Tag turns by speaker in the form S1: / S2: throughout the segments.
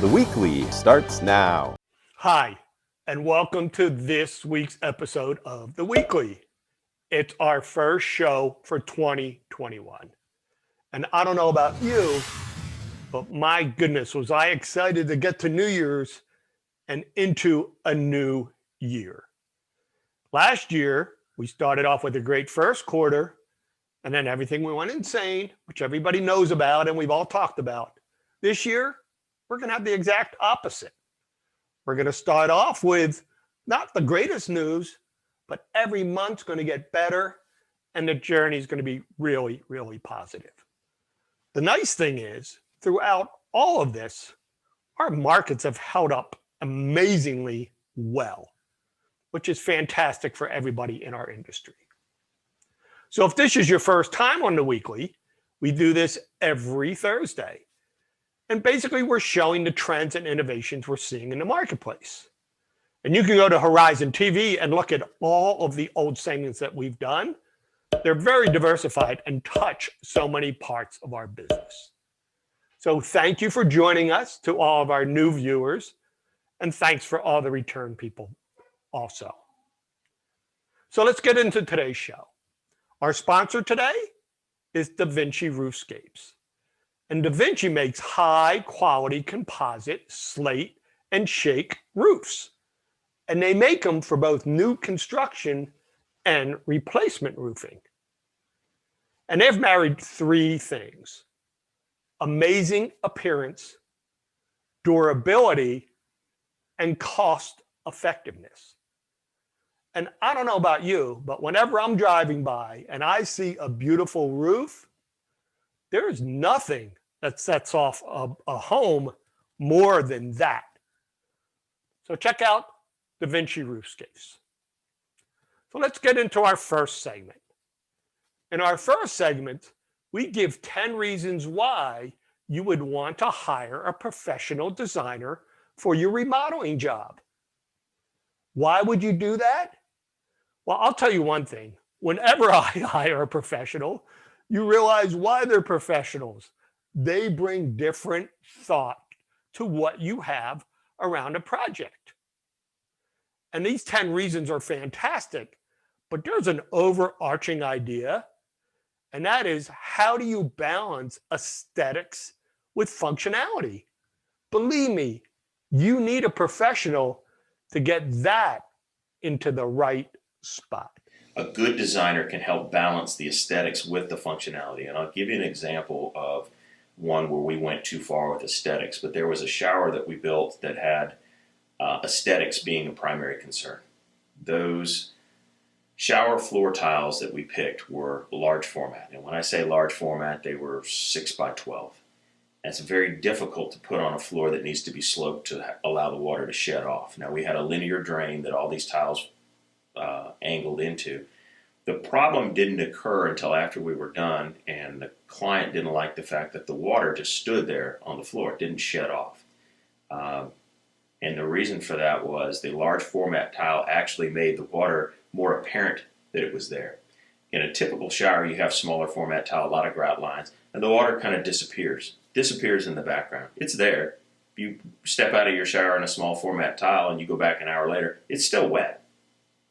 S1: The Weekly starts now.
S2: Hi, and welcome to this week's episode of The Weekly. It's our first show for 2021. And I don't know about you, but my goodness, was I excited to get to New Year's and into a new year. Last year, we started off with a great first quarter, and then everything went insane, which everybody knows about and we've all talked about. This year, we're going to have the exact opposite. We're going to start off with not the greatest news, but every month's going to get better, and the journey is going to be really, really positive. The nice thing is, throughout all of this, our markets have held up amazingly well, which is fantastic for everybody in our industry. So if this is your first time on The Weekly, we do this every Thursday. And basically, we're showing the trends and innovations we're seeing in the marketplace. And you can go to Horizon TV and look at all of the old segments that we've done. They're very diversified and touch so many parts of our business. So thank you for joining us, to all of our new viewers, and thanks for all the return people also. So let's get into today's show. Our sponsor today is Da Vinci Roofscapes. And Da Vinci makes high-quality composite, slate, and shake roofs. And they make them for both new construction and replacement roofing. And they've married three things: amazing appearance, durability, and cost effectiveness. And I don't know about you, but whenever I'm driving by and I see a beautiful roof, there's nothing that sets off a home more than that. So check out Da Vinci Roofscapes. So let's get into our first segment. In our first segment, we give 10 reasons why you would want to hire a professional designer for your remodeling job. Why would you do that? Well, I'll tell you one thing. Whenever I hire a professional, you realize why they're professionals. They bring different thought to what you have around a project. And these 10 reasons are fantastic, but there's an overarching idea, and that is, how do you balance aesthetics with functionality? Believe me, you need a professional to get that into the right spot.
S3: A good designer can help balance the aesthetics with the functionality. And I'll give you an example of one where we went too far with aesthetics, but there was a shower that we built that had aesthetics being a primary concern. Those shower floor tiles that we picked were large format. And when I say large format, they were 6 by 12. And it's very difficult to put on a floor that needs to be sloped to allow the water to shed off. Now, we had a linear drain that all these tiles angled into. The problem didn't occur until after we were done, and the client didn't like the fact that the water just stood there on the floor. It didn't shed off. And the reason for that was the large format tile actually made the water more apparent that it was there. In a typical shower, you have smaller format tile, a lot of grout lines, and the water kind of disappears in the background. It's there. You step out of your shower in a small format tile and you go back an hour later, it's still wet.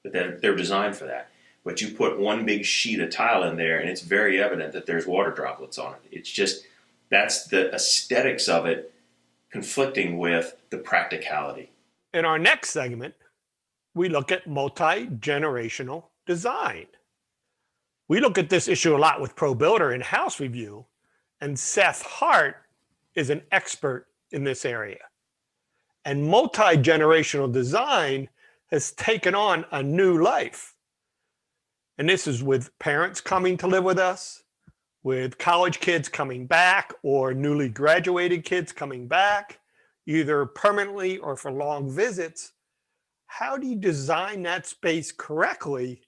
S3: But they're designed for that. But you put one big sheet of tile in there, and it's very evident that there's water droplets on it. It's just, that's the aesthetics of it conflicting with the practicality.
S2: In our next segment, we look at multi-generational design. We look at this issue a lot with ProBuilder in House Review, and Seth Hart is an expert in this area. And multi-generational design has taken on a new life. And this is with parents coming to live with us, with college kids coming back, or newly graduated kids coming back, either permanently or for long visits. How do you design that space correctly,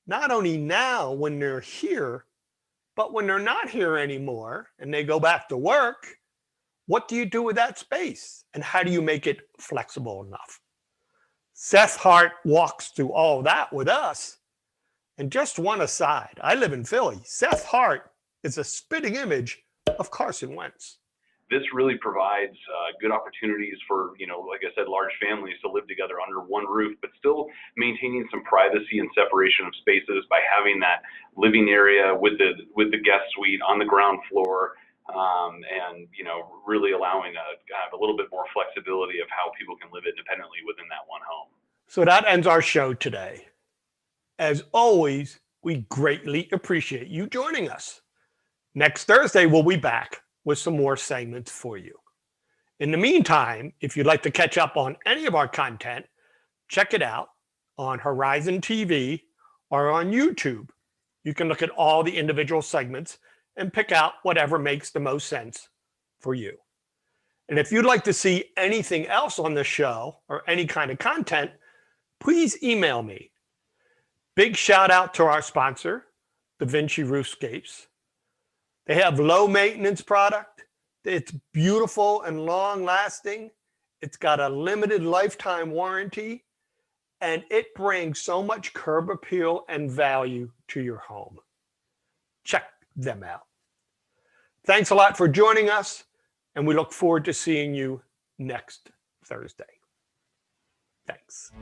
S2: not only now when they're here, but when they're not here anymore and they go back to work? What do you do with that space? And how do you make it flexible enough? Seth Hart walks through all of that with us. And just one aside, I live in Philly. Seth Hart is a spitting image of Carson Wentz.
S4: this really provides good opportunities for, like I said, large families to live together under one roof, but still maintaining some privacy and separation of spaces by having that living area with the guest suite on the ground floor, and really allowing a little bit more flexibility of how people can live independently within that one home.
S2: So that ends our show today. As always, we greatly appreciate you joining us. Next Thursday, we'll be back with some more segments for you. In the meantime, if you'd like to catch up on any of our content, check it out on Horizon TV or on YouTube. You can look at all the individual segments and pick out whatever makes the most sense for you. And if you'd like to see anything else on the show or any kind of content, please email me. Big shout out to our sponsor, Da Vinci Roofscapes. They have low maintenance product. It's beautiful and long lasting. It's got a limited lifetime warranty, and it brings so much curb appeal and value to your home. Check them out. Thanks a lot for joining us, and we look forward to seeing you next Thursday. Thanks.